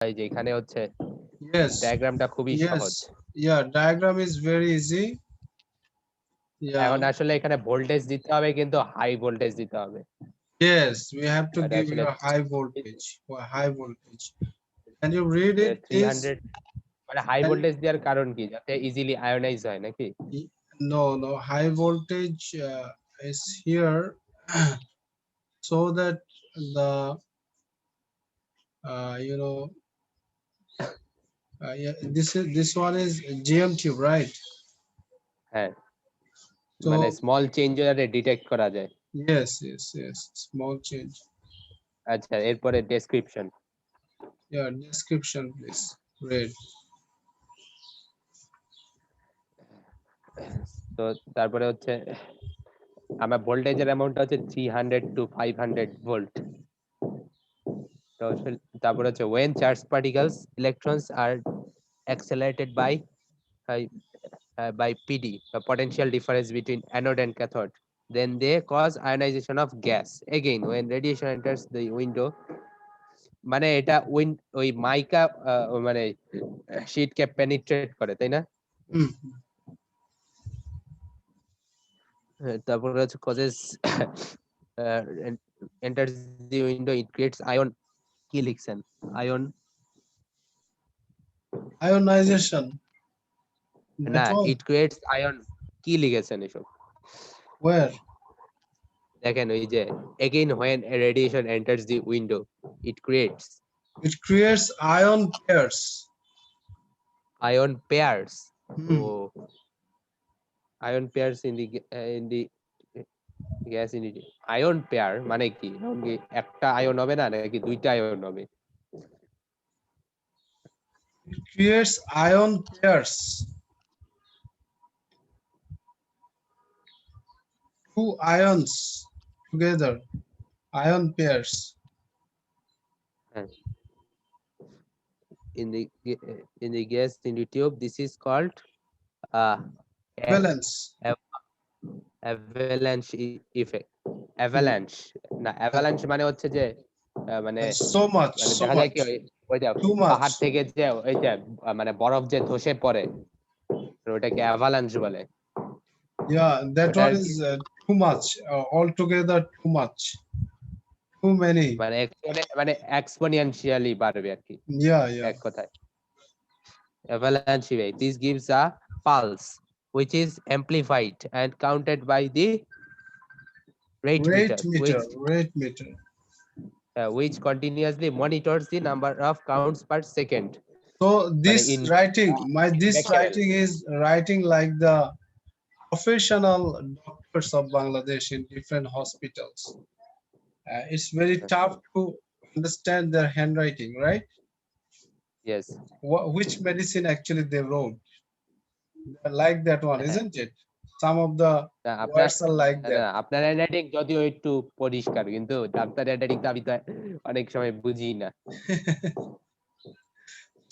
এই যে এখানে হচ্ছে Yes, ডায়াগ্রামটা খুবই yes, সহজ। yeah, diagram is very easy. Yeah, এখন আসলে এখানে ভোল্টেজ দিতে হবে কিন্তু হাই ভোল্টেজ দিতে হবে। yes, we have to মানে give আসলে you a high voltage or high voltage. Can you read it, please? 300 মানে হাই Can, ভোল্টেজ দেওয়ার কারণ কি? যাতে ইজিলি আয়োনাইজ হয় নাকি? no, no, high voltage is here so that the you know yeah, this one is GM tube, right? হ্যাঁ, মানে So small change যাতে ডিটেক্ট করা যায়। yes, yes, yes, small change. আচ্ছা, এরপরে description. Yeah, description, please. Read. তো তারপরে হচ্ছে আমার ভোল্টেজের অ্যামাউন্টটা হচ্ছে 300 to 500 ভোল্ট। তো তারপরে হচ্ছে when charged particles electrons are accelerated by PD, the potential difference between anode and cathode, then they cause ionization of gas. Again, when radiation enters the window, মানে এটা ওই মাইকা মানে শীটকে পেনিট্রেট করে, তাই না? Hmm. তারপরে হচ্ছে causes enters the window, it creates ion, কি লিখছেন? ion Ionization. না, That one. it creates ion, কি লিখেছেন এসব? Where? দেখেন ওই যে again when a radiation enters the window, it creates It creates ion pairs. ion pairs. Hmm. Oh, ion pairs in the gas in the ion pair মানে কি? এখন কি একটা আয়ন হবে না নাকি দুইটা আয়ন হবে? It creates ion pairs. Two ions together. Ion pairs. হ্যাঁ, in the gas in the tube, this is called uh, Valence. avalanche effect. Avalanche না, avalanche মানে হচ্ছে যে মানে So much, মানে so দেখা যায় much. কি ওই যে Too much. পাহাড় থেকে যে ওই যে মানে বরফ যে ধসে পড়ে, ওটাকে অ্যাভালাঞ্চ বলে। Yeah, that ওটা one আর কি is too much. Altogether too much. Too many. মানে এক্সপোনেনশিয়ালি বাড়বে আর কি, Yeah, yeah. এক কথায়। Avalanche wave, this gives a pulse which is amplified and counted by the rate meter, Rate meter. Rate meter. which continuously monitors the number of counts per second. So মানে this in writing, this becquerel. writing is writing like the professional doctors of Bangladesh in different hospitals. It's very tough to understand their handwriting, right? Yes. Which medicine actually they wrote? Like that one, isn't it? Some of the না, আপনার words are like না, that. আপনার handwriting যদিও একটু পরিষ্কার, কিন্তু doctor handwriting তো আমি তো অনেক সময় বুঝি না।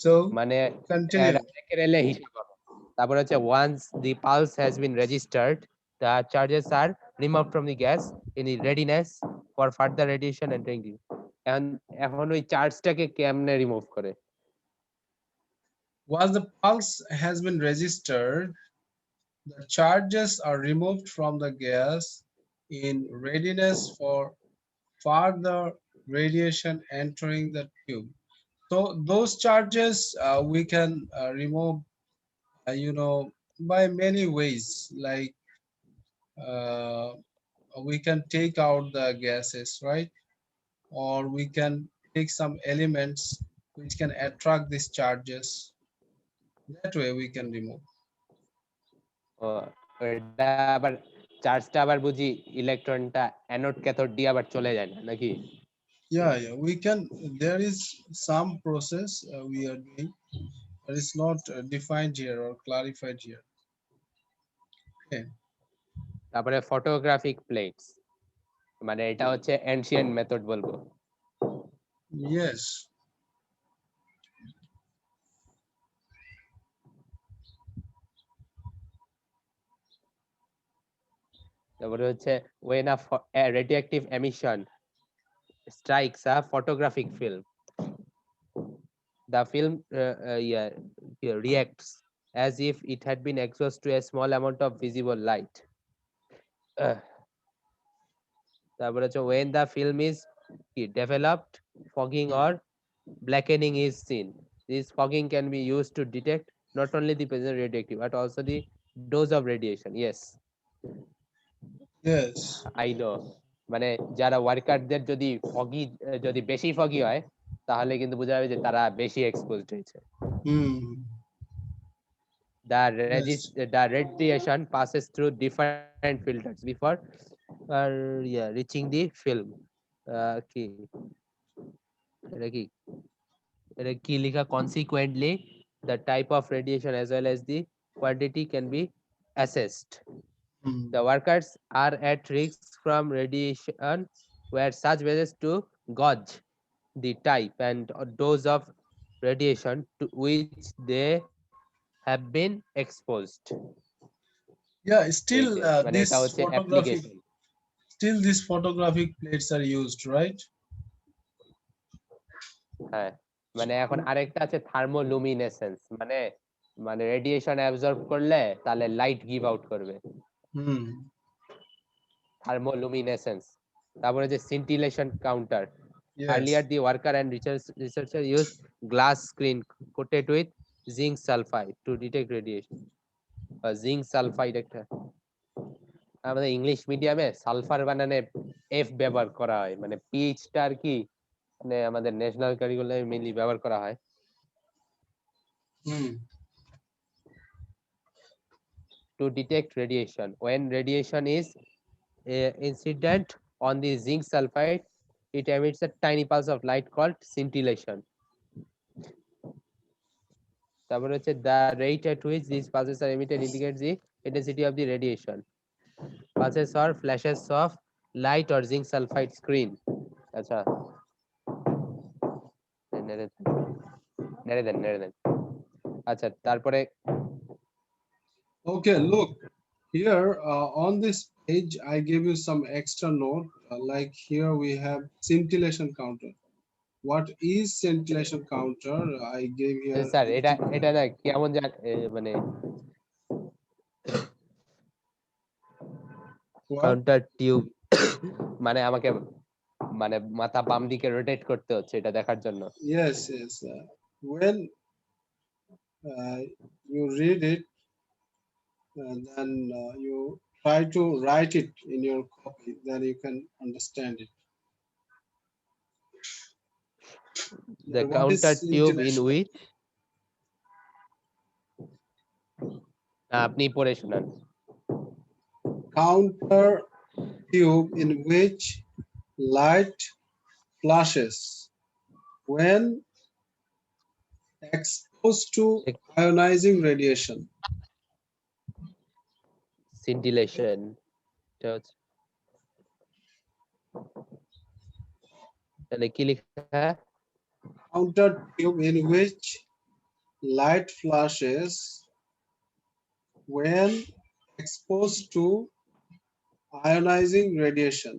So মানে continue. becquerel হিসাব হবে। তারপর হচ্ছে once the pulse has been registered, the charges are removed from the gas in the readiness for further radiation entering the এখন এখন ওই চার্জটাকে কেমনে রিমুভ করে? Once the pulse has been registered, the charges are removed from the gas in readiness for further radiation entering the tube. So those charges we can remove, by many ways. Like uh, we can take out the gases, right? Or we can take some elements which can attract these charges. That way we can remove. ও, এটা আবার চার্জটা আবার বুঝি ইলেকট্রনটা anode cathode দিয়ে আবার চলে যায় না নাকি? Yeah, yeah, we can. There is some process we are doing, but it's not defined here or clarified here. Okay. তারপরে ফটোগ্রাফিক প্লেটস, মানে এটা হচ্ছে এনশিয়েন্ট মেথড বলবো। Yes. তারপরে হচ্ছে when a radioactive emission strikes a photographic film, The film reacts as if it had been exposed to a small amount of visible light. আহ, তারপরে হচ্ছে when the film is developed, fogging or blackening is seen. This fogging can be used to detect not only the present radioactive but also the dose of radiation. Yes, Yes. I know. মানে যারা ওয়ার্কারদের যদি foggy যদি বেশি foggy হয় তাহলে কিন্তু বোঝা যাবে যে তারা বেশি এক্সপোজড হয়েছে। Hmm. The Yes. the radiation passes through different filters before reaching the film. কি এটা কি এটা কি লেখা consequently the type of radiation as well as the quantity can be assessed. Hmm. The workers are at risk from radiation where such ways to gauge the type and dose of radiation to which they have been exposed. Yeah, এই still যে মানে this এটা হচ্ছে photographic application. still these photographic plates are used, right? হ্যাঁ, মানে এখন আরেকটা আছে থার্মোলুমিনেসেন্স, মানে মানে রেডিয়েশন অ্যাবজর্ব করলে তাহলে লাইট গিভ আউট করবে, Hmm. থার্মোলুমিনেসেন্স। তারপরে যে scintillation counter, Yes. earlier the worker and researcher used glass screen coated with zinc sulfide to detect radiation. Zinc sulphide একটা, আমাদের ইংলিশ মিডিয়ামে সালফার বানানে এফ ব্যবহার করা হয়, মানে পিএইচটা আর কি মানে আমাদের ন্যাশনাল কারিকুলামে মেইনলি ব্যবহার করা হয়। Hmm. To detect radiation, when radiation is incident on the zinc sulfide, it emits a tiny pulse of light called scintillation. তারপর হচ্ছে the rate at which these pulses are emitted indicates the intensity of the radiation. Pulses or flashes of light or zinc sulfide screen, আচ্ছা নেড়ে নেড়ে দেন নেড়ে দেন। আচ্ছা তারপরে Okay, look here on this page, I gave you some extra note. Like here we have scintillation counter. What is scintillation counter? I gave here. Sir এটা এটা না কেমন মানে What? কাউন্টার টিউব মানে আমাকে মানে মাথা বাম দিকে রোটেট করতে হচ্ছে এটা দেখার জন্য। Yes, yes. When you read it, then you try to write it in your copy, then you can understand it. The What is counter tube in scintillation? which আপনি পড়ে শোনান। Counter tube in which light flashes when exposed to ionizing radiation. Scintillation তাহলে কি লেখা? Counter tube in which light flashes when exposed to ionizing radiation.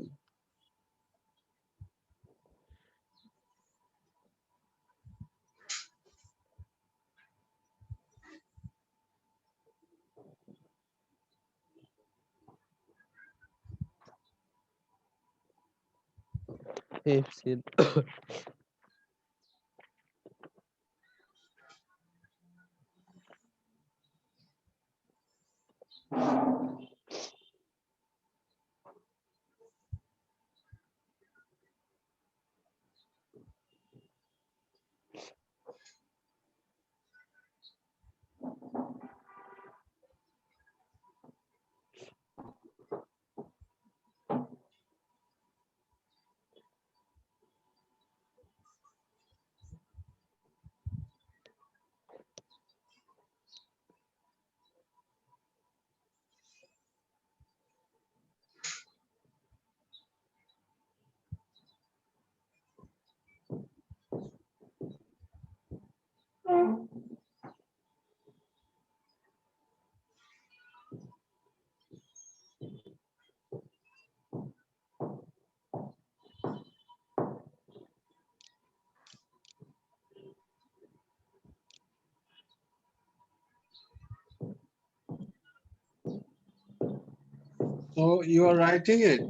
So you are writing it.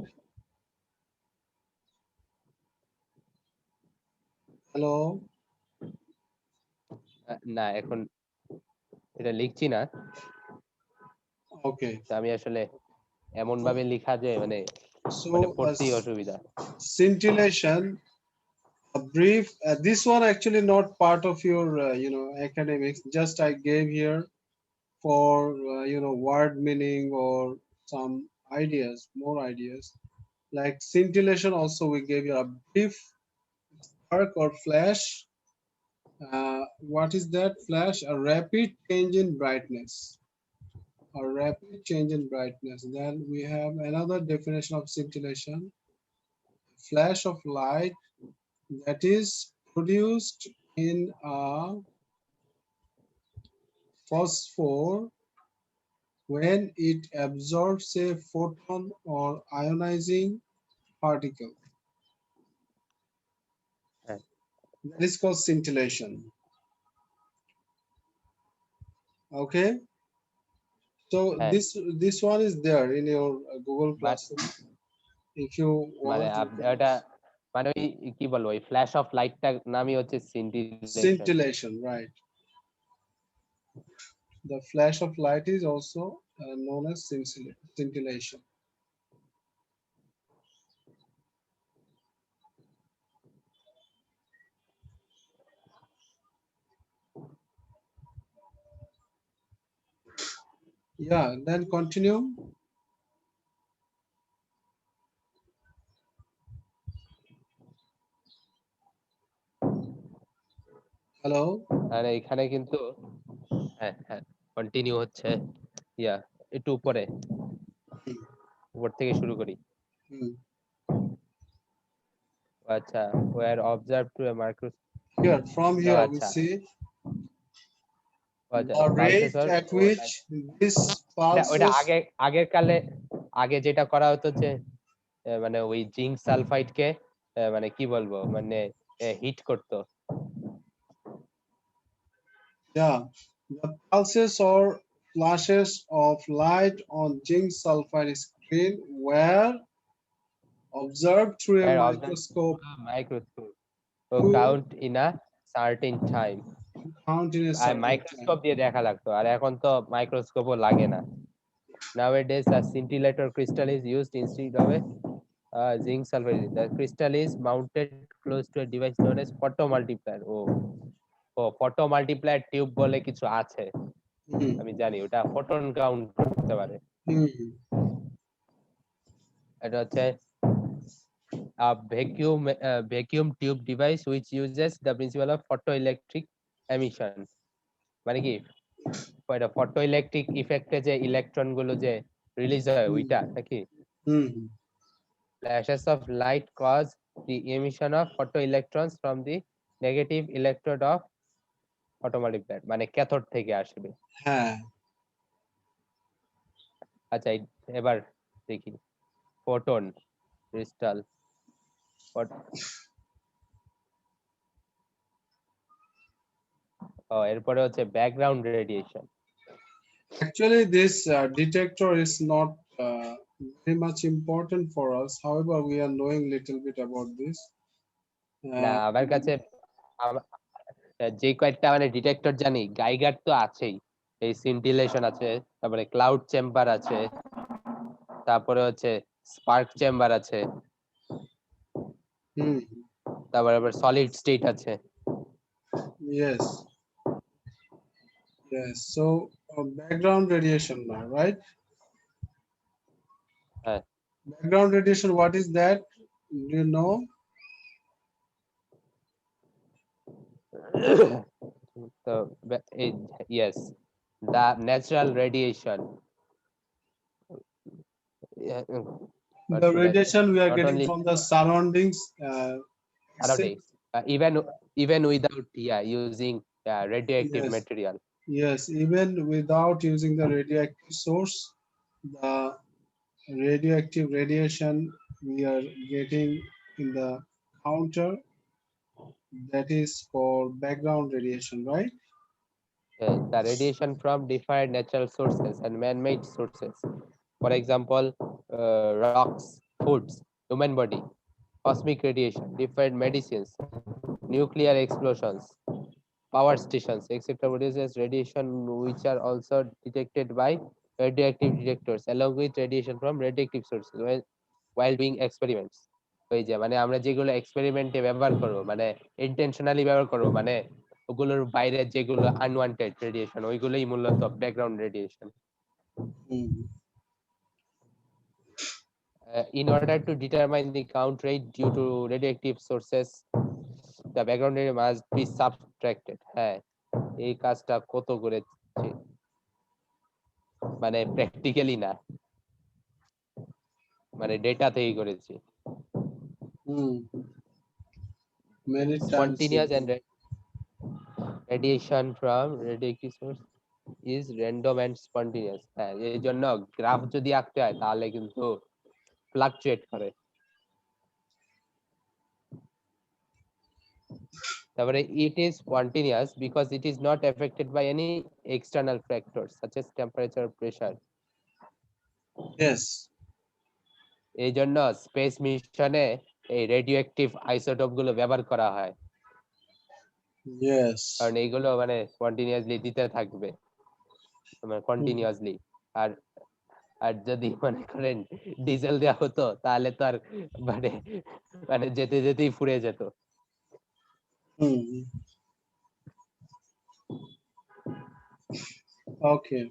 Hello. না এখন এটা লিখছি না, Okay. তো আমি আসলে এমন ভাবে লিখা যে মানে So পড়তেই অসুবিধা। scintillation, a brief. This one actually not part of your academics. Just I gave here for word meaning or some ideas, more ideas. Like scintillation, also we gave you a brief spark or flash. What is that flash? A rapid change in brightness. A rapid change in brightness. Then we have another definition of scintillation: flash of light that is produced in a phosphor when it absorbs a photon or ionizing particle. হ্যাঁ That is called scintillation. Okay. So হ্যাঁ this one is there in your Google but Classroom. If you মানে want, you can. ওটা মানে ওই কি বলবো ওই flash of লাইটটা নামই হচ্ছে scintillation. Scintillation, right? The flash of light is also known as scintillation. Yeah, then continue. Hello. আর এখানে কিন্তু হ্যাঁ হ্যাঁ কন্টিনিউ হচ্ছে, ইয়া একটু উপরে উপর থেকে শুরু করি। Hmm. আচ্ছা, were observe to a microscope. Here, from here, we আচ্ছা see আচ্ছা the rate pulses at which this ওইটা pulses. আগের কালে আগে যেটা করা হতো যে মানে ওই জিঙ্ক সালফাইডকে মানে কি বলবো মানে হিট করতো। Yeah, the pulses or flashes of light on zinc sulfide screen were observed through a microscope microscope to count in a certain time. count in a আর certain time. মাইক্রোস্কোপ দিয়ে দেখা লাগতো, আর এখন তো মাইক্রোস্কোপও লাগে না। Nowadays, a scintillator crystal is used instead of a zinc sulfide. The crystal is mounted close to a device known as photomultiplier. photomultiplier tube বলে কিছু আছে, Hmm. আমি জানি ওটা ফোটন কাউন্ট করতে পারে। Hmm. এটা হচ্ছে a vacuum tube device which uses the principle of photoelectric emission। মানে কি এটা ফটোইলেকট্রিক ইফেক্টে যে ইলেকট্রন গুলো যে রিলিজ হয় ওইটা নাকি? Hmm. Flashes of light cause the emission of photoelectrons from the negative electrode of photomultiplier, মানে ক্যাথোড থেকে আসবে। হ্যাঁ। আচ্ছা এবার দেখি ফোটন ক্রিস্টাল এরপরে হচ্ছে background radiation. Actually, this detector is not very much important for us. However, we are knowing little bit about this. না আমার কাছে যে কয়েকটা মানে ডিটেক্টর জানি, গাইগার তো আছেই, এই সিন্টিলেশন আছে, তারপরে ক্লাউড চেম্বার আছে, তারপরে হচ্ছে স্পার্ক চেম্বার আছে, Hmm. তারপরে আবার সলিড স্টেট আছে। Yes. Yes. So background radiation now, right? হ্যাঁ Background radiation, what is that? Do you know? তো yes, the natural radiation. What The should I say? radiation we are Not getting only from the surroundings. surroundings, even without using radioactive Yes. material. Yes. Even without using the radioactive source, the radioactive radiation we are getting in the counter, that is called background radiation, right? The radiation from different natural sources and man-made sources For example, rocks, foods, human body, cosmic radiation, different medicines, nuclear explosions, power stations, etc. produces radiation which are also detected by radioactive detectors along with radiation from radioactive sources while doing experiments. ওই যে মানে আমরা যেগুলো এক্সপেরিমেন্টে ব্যবহার করবো মানে intentionally ব্যবহার করবো মানে ওগুলোর বাইরে যেগুলো আনওয়ান্টেড রেডিয়েশন ওইগুলোই মূলত background radiation. In order to determine the count rate due to radioactive sources, the background rate must be subtracted. হ্যাঁ এই কাজটা কত করেছি মানে প্র্যাকটিক্যালি না মানে ডেটা থেকেই করেছি। Many times. Spontaneous and radiation from radioactive source is random and spontaneous. হ্যাঁ এই জন্য গ্রাফ যদি আঁকতে হয় তাহলে কিন্তু ফ্লাকচুয়েট করে। তারপরে it is spontaneous because it is not affected by any external factors such as temperature, pressure. Yes. এই জন্য স্পেস মিশনে এই রেডিওঅ্যাক্টিভ আইসোটোপ গুলো ব্যবহার করা হয়। Yes. কারণ এইগুলো মানে স্পন্টিনিয়াসলি দিতে থাকবে মানে কন্টিনিউয়াসলি। আর আর যদি মনে করেন ডিজেল দেওয়া হতো তাহলে তো আর মানে মানে যেতে যেতেই ফুরে যেত। Okay.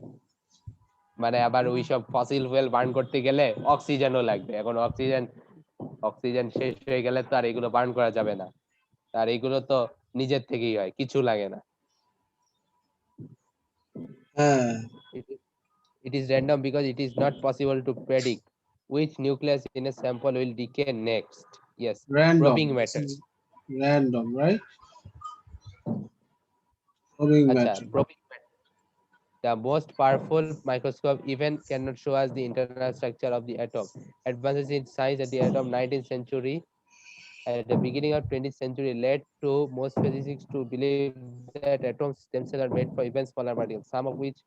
মানে আবার ওইসব ফসিল ফুয়েল বার্ন করতে গেলে অক্সিজেনও লাগবে। এখন অক্সিজেন শেষ হয়ে গেলে তো আর এগুলো বার্ন করা যাবে না। আর এগুলো তো নিজের থেকেই হয়, কিছু লাগে না। It is random because it is not possible to predict which nucleus in a sample will decay next. Yes, Random. probing matters. Random, right? Probing Acha, matter. probing matters. The most powerful microscope even cannot show us the internal structure of the atom. Advances in science at the end of 19th century, at the beginning of 20th century, led to most physicists to believe that atoms themselves are made for even smaller particles, some of which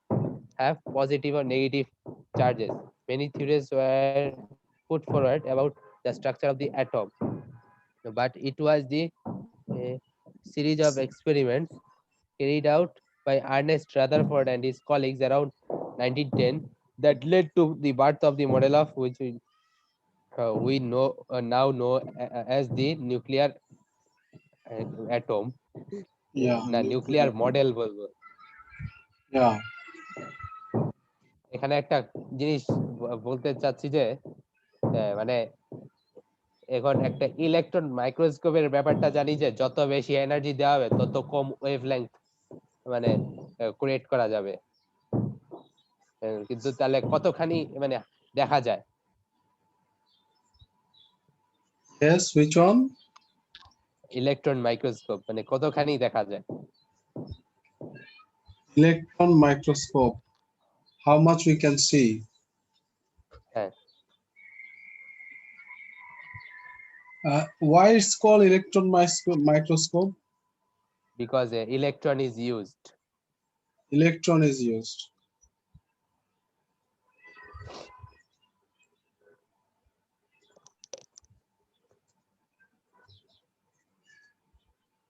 have positive or negative charges. Many theories were put forward about the structure of the atom, but it was the series of experiments carried out by Ernest Rutherford and his colleagues around 1910 that led to the birth of the model of which we know now know as the nuclear atom. Yeah. না nuclear model বলবো। Yeah. এখানে একটা জিনিস বলতে চাচ্ছি যে মানে এখন একটা ইলেকট্রন মাইক্রোস্কোপের ব্যাপারটা জানি যে যত বেশি এনার্জি দেওয়া হবে তত কম ওয়েভলেংথ মানে ক্রিয়েট করা যাবে। কিন্তু তাহলে কতখানি মানে দেখা যায়? Yes, which one? Electron microscope মানে কতখানি দেখা যায়? Electron microscope. How much we can see? হ্যাঁ Why it's called electron microscope? because electron is used. Electron is used.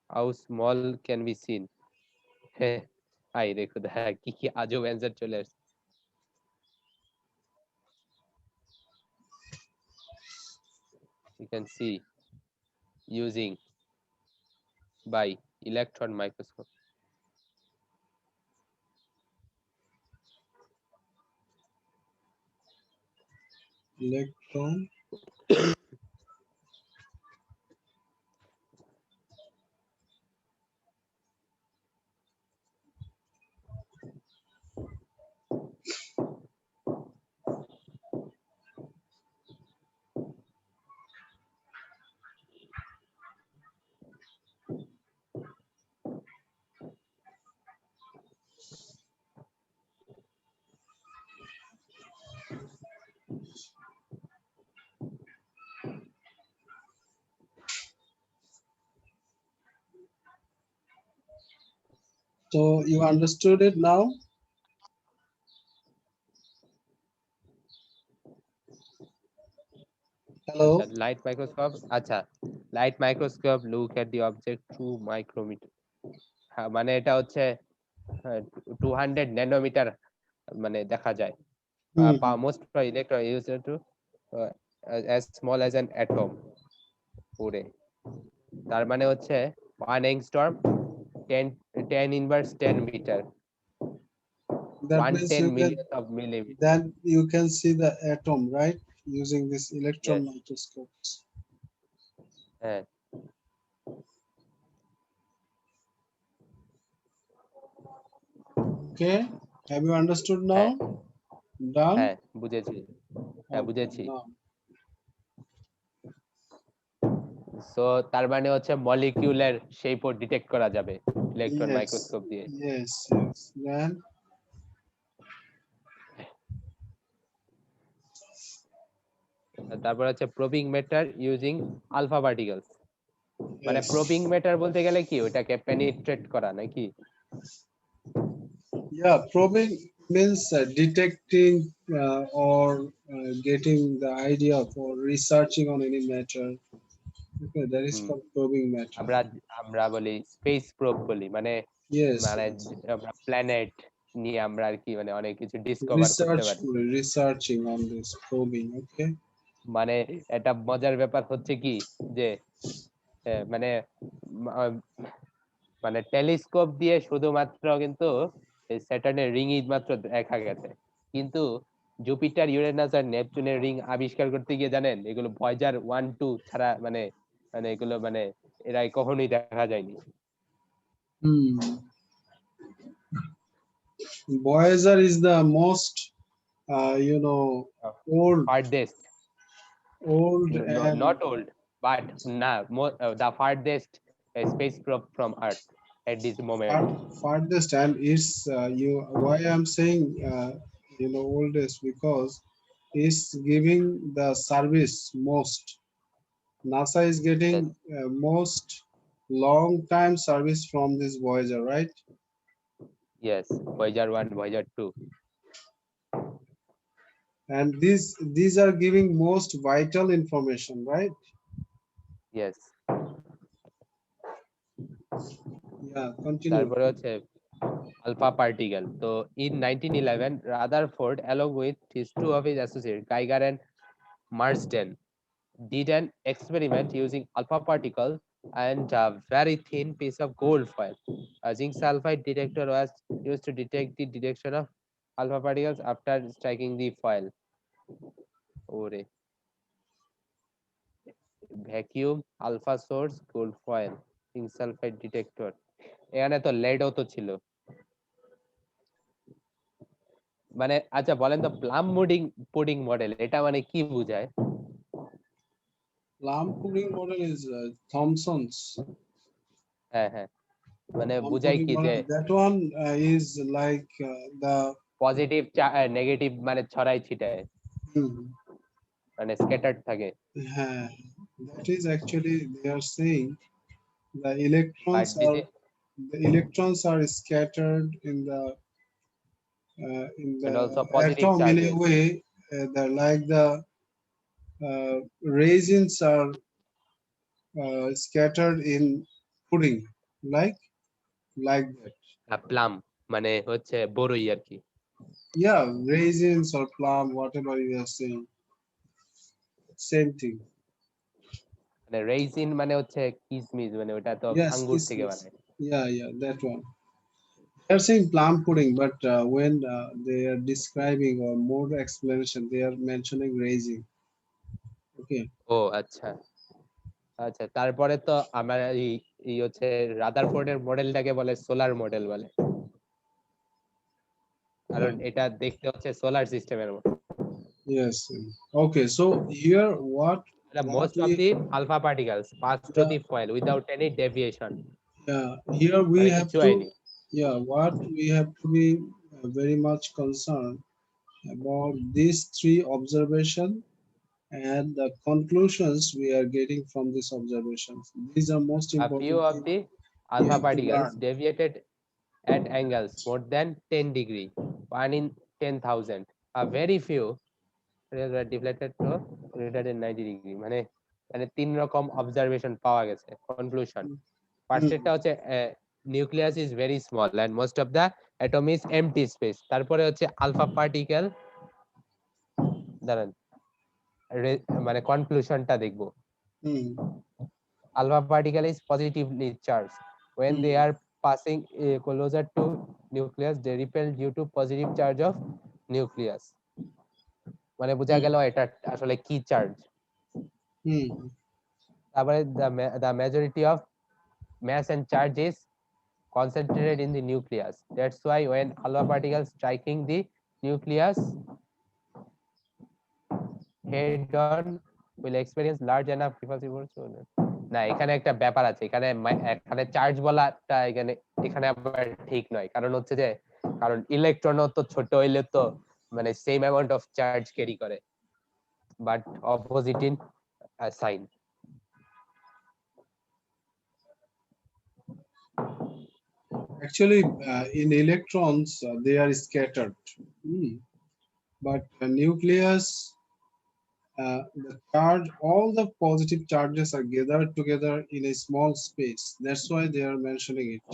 How small can be seen? হ্যাঁ আই দেখো হ্যাঁ কি কি আজব অ্যান্সার চলে আসছে। You can see using by electron microscope. Electron. So you understood it now? Hello. Light microscope. Acha, light microscope look at the object through micrometer. মানে এটা হচ্ছে 200 ন্যানোমিটার মানে দেখা যায়। Hmm. Most electron used to as small as an atom পুরে। তার মানে হচ্ছে 1 angstrom 10 inverse 10 meter That means 110 you can millionth of millimeter. then you can see the atom, right? Using this electron Yes. microscopes. হ্যাঁ Okay. Have you understood হ্যাঁ now? Done? হ্যাঁ বুঝেছি হ্যাঁ Okay, বুঝেছি। now. সো তার মানে হচ্ছে molecular শেপও detect করা যাবে ইলেকট্রন Yes. মাইক্রোস্কোপ দিয়ে। Yes. Yes. Then তারপর হচ্ছে প্রবিং মেটার ইউজিং আলফা পার্টিকেলস। মানে yes. প্রবিং মেটার বলতে গেলে কি ওটাকে পেনিট্রেট করা নাকি? Yeah, probing means detecting or getting the idea for researching on any matter. Okay, that is hmm, called probing matter. আমরা আমরা বলি স্পেস প্রোব বলি মানে Yes. মানে আমরা প্ল্যানেট নিয়ে আমরা আর কি মানে অনেক কিছু ডিসকভার করতে পারি। Researching on this probing. Okay. মানে এটা মজার ব্যাপার হচ্ছে কি যে মানে মানে টেলিস্কোপ দিয়ে শুধুমাত্র কিন্তু স্যাটার্নের রিংই মাত্র দেখা গেছে, কিন্তু জুপিটার ইউরেনাস আর নেপচুনের রিং আবিষ্কার করতে গিয়ে জানেন এগুলো ভয়েজার 1 2 ছাড়া মানে মানে এগুলো মানে এরা কখনোই দেখা যায়নি। Voyager is the most, old, Farthest, and not old, but না the farthest space probe from Earth at this moment. farthest, and it's why I'm saying oldest, because it's giving the service most. NASA is getting most long time service from this Voyager, right? Yes, Voyager 1, Voyager 2. And these are giving most vital information, right? Yes. Yeah, continue. তারপরে হচ্ছে alpha particle. So in 1911, Rutherford, along with his two of his associates, Geiger and Marsden, did an experiment using alpha particle and a very thin piece of gold foil. A zinc sulfide detector was used to detect the direction of alpha particles after striking the foil. Ore. Vacuum, alpha source, gold foil, zinc sulfide detector. এখানে তো লেডও তো ছিল। মানে আচ্ছা বলেন তো plum pudding pudding model এটা মানে কি বোঝায়? Plum pudding model is Thomson's. হ্যাঁ হ্যাঁ মানে Plum বোঝায় pudding কি যে model. That one is like the positive negative মানে ছড়াই ছিটায় hmm, মানে স্ক্যাটার্ড থাকে। that is actually they are saying the but দিছে electrons are scattered in and the also positive atom in a charges. way that like the raisins are scattered in pudding, like that. Plum মানে হচ্ছে বড়ই আর কি। Yeah, raisins or plum, whatever you are saying, same thing. মানে রেইজিন মানে হচ্ছে কিসমিস মানে ওটা তো Yes, আঙ্গুর থেকে kismis. বানায়। Yeah, that one. They're saying plum pudding, but when they are describing or more explanation, they are mentioning raisin. Okay. ও আচ্ছা আচ্ছা তারপরে তো আমার এই হচ্ছে রাদারফোর্ডের মডেলটাকে বলে সোলার মডেল বলে, কারণ এটা দেখতে হচ্ছে সোলার সিস্টেমের মতো। Yes. Okay. So here, what Most of we the alpha particles pass through yeah, the foil without any deviation. here we মানে have কিছু to হয়নি। what we have to be very much concerned about these three observations and the conclusions we are getting from these observations. These are most A important few of things the we alpha have to particles learn. deviated at angles more than 10 degree, 1 in 10,000. A very few were deflected to greater than 90 degree, মানে মানে তিন রকম observation পাওয়া গেছে। Conclusion, first Hmm. একটা হচ্ছে nucleus is very small and most of the atom is empty space. তারপরে হচ্ছে আলফা পার্টিকেল, দাঁড়ান মানে কনক্লুশনটা দেখবো। Hmm. Alpha particle is positively charged. When they Hmm. are passing closer to nucleus, they repel due to positive charge of nucleus. মানে বোঝা Hmm. গেল এটা আসলে কি চার্জ। Hmm. তারপরে the majority of mass and charge is concentrated in the nucleus. That's why when alpha particles striking the nucleus head on will experience large enough repulsive force. না, এখানে একটা ব্যাপার আছে, এখানে এখানে চার্জ বলাটা এখানে এখানে আবার ঠিক নয়। কারণ হচ্ছে যে কারণ ইলেকট্রনও তো ছোট হইলে তো মানে same amount of charge carry করে, but opposite in sign. Actually, in electrons, they are scattered. But nucleus, the charge, all the positive charges are gathered together in a small space. That's why they are mentioning it.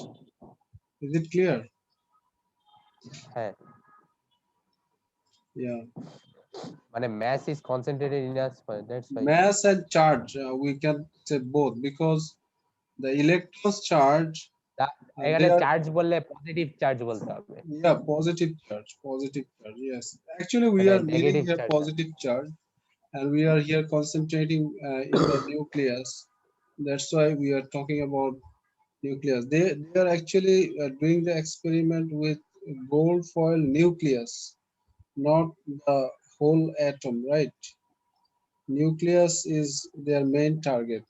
Is it clear? হ্যাঁ, Yeah. মানে mass is concentrated in a that's why Mass and charge, we can say both because the electrons charge, এখানে they are, charge বললে positive charge বলতে হবে, yeah, positive charge, positive charge. Yes. Actually, we মানে are meaning negative here charge না। positive charge, and we are here concentrating in the nucleus. That's why we are talking about nucleus. They are actually doing the experiment with gold foil nucleus, not the whole atom, right? Nucleus is their main target.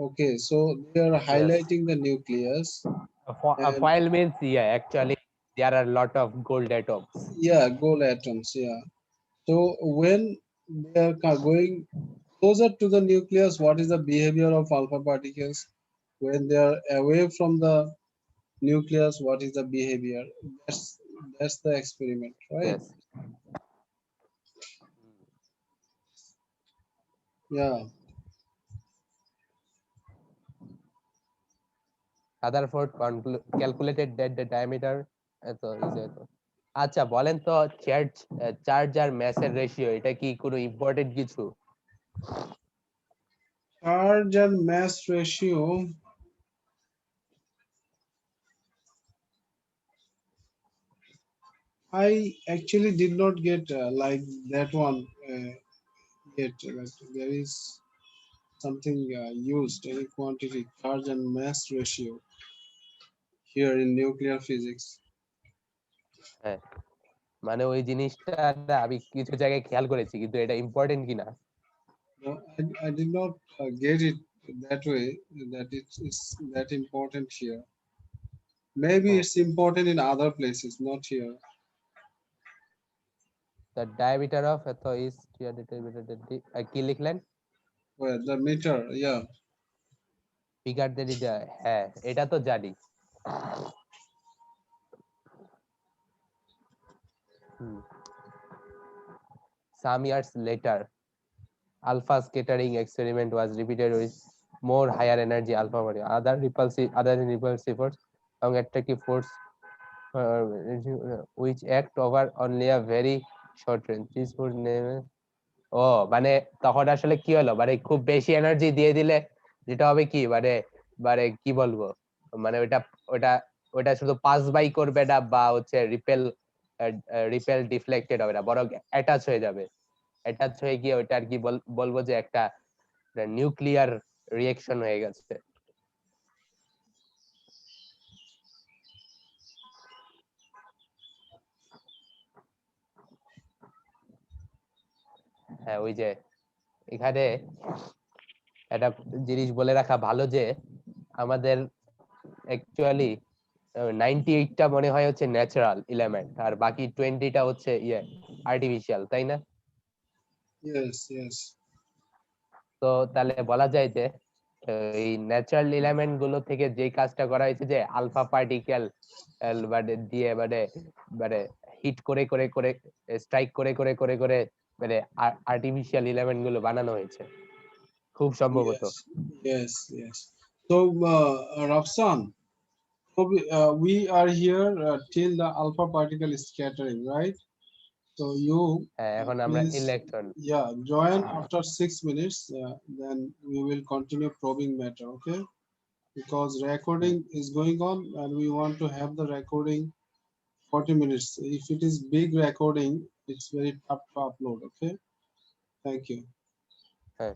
Okay, so they are Yes. highlighting the nucleus, A and foil means, yeah, actually there are a lot of gold atoms. yeah, gold atoms, yeah. So when they are going closer to the nucleus, what is the behavior of alpha particles? When they are away from the nucleus, what is the behavior? That's the experiment, right? Yes. Yeah. Rutherford calculated that the diameter এত এত। আচ্ছা বলেন তো, charge charge আর ম্যাসের ratio এটা কি কোনো important কিছু? Charge and mass ratio. I actually did not get like that one yet. Like there is something used any quantity charge and mass ratio here in nuclear physics. হ্যাঁ, মানে ওই জিনিসটা আমি কিছু জায়গায় খেয়াল করেছি, কিন্তু এটা ইম্পর্টেন্ট কিনা। No, I did not get it that way that it's that important here. Maybe it's important in other places, not here. The diameter of এত is 300 millimeter, কি লিখলেন? Where the meter, yeah. Figure দিয়ে দিতে, হ্যাঁ এটা তো জানি। Some years later, alpha scattering experiment was repeated with more higher energy alpha body. Other than repulsive force and attractive force, uh, which act over only a very short range. This force name ও মানে তখন আসলে কি হলো, মানে খুব বেশি energy দিয়ে দিলে যেটা হবে কি, মানে মানে কি বলবো, মানে ওটা ওটা ওটা শুধু পাস বাই করবে না, বা হচ্ছে রিপেল ডিফ্লেক্টেড হবে না, বরং অ্যাটাচ হয়ে যাবে। অ্যাটাচ হয়ে গিয়ে ওটা আর কি বলবো যে একটা নিউক্লিয়ার রিঅ্যাকশন হয়ে গেছে। হ্যাঁ, ওই যে এখানে একটা জিনিস বলে রাখা ভালো যে আমাদের অ্যাকচুয়ালি 98টা মনে হয় হচ্ছে ন্যাচারাল এলিমেন্ট, আর বাকি 20টা হচ্ছে আর্টিফিশিয়াল, তাই না? Yes, yes. তো তাহলে বলা যায় যে এই ন্যাচারাল এলিমেন্ট গুলো থেকে যে কাজটা করা হয়েছে, যে আলফা পার্টিকেল মানে দিয়ে মানে মানে হিট করে করে করে স্ট্রাইক করে করে করে করে মানে আর্টিফিশিয়াল এলিমেন্ট গুলো বানানো হয়েছে খুব সম্ভবত। Yes, yes, yes. So, Rafsan, so we are here till the alpha particle scattering, right? So you হ্যাঁ, এখন আমরা please, electron. yeah, join after 6 minutes. Then we will continue probing matter, okay? Because recording is going on, and we want to have the recording 40 minutes. If it is big recording, it's very tough to upload, okay? Thank you. হ্যাঁ।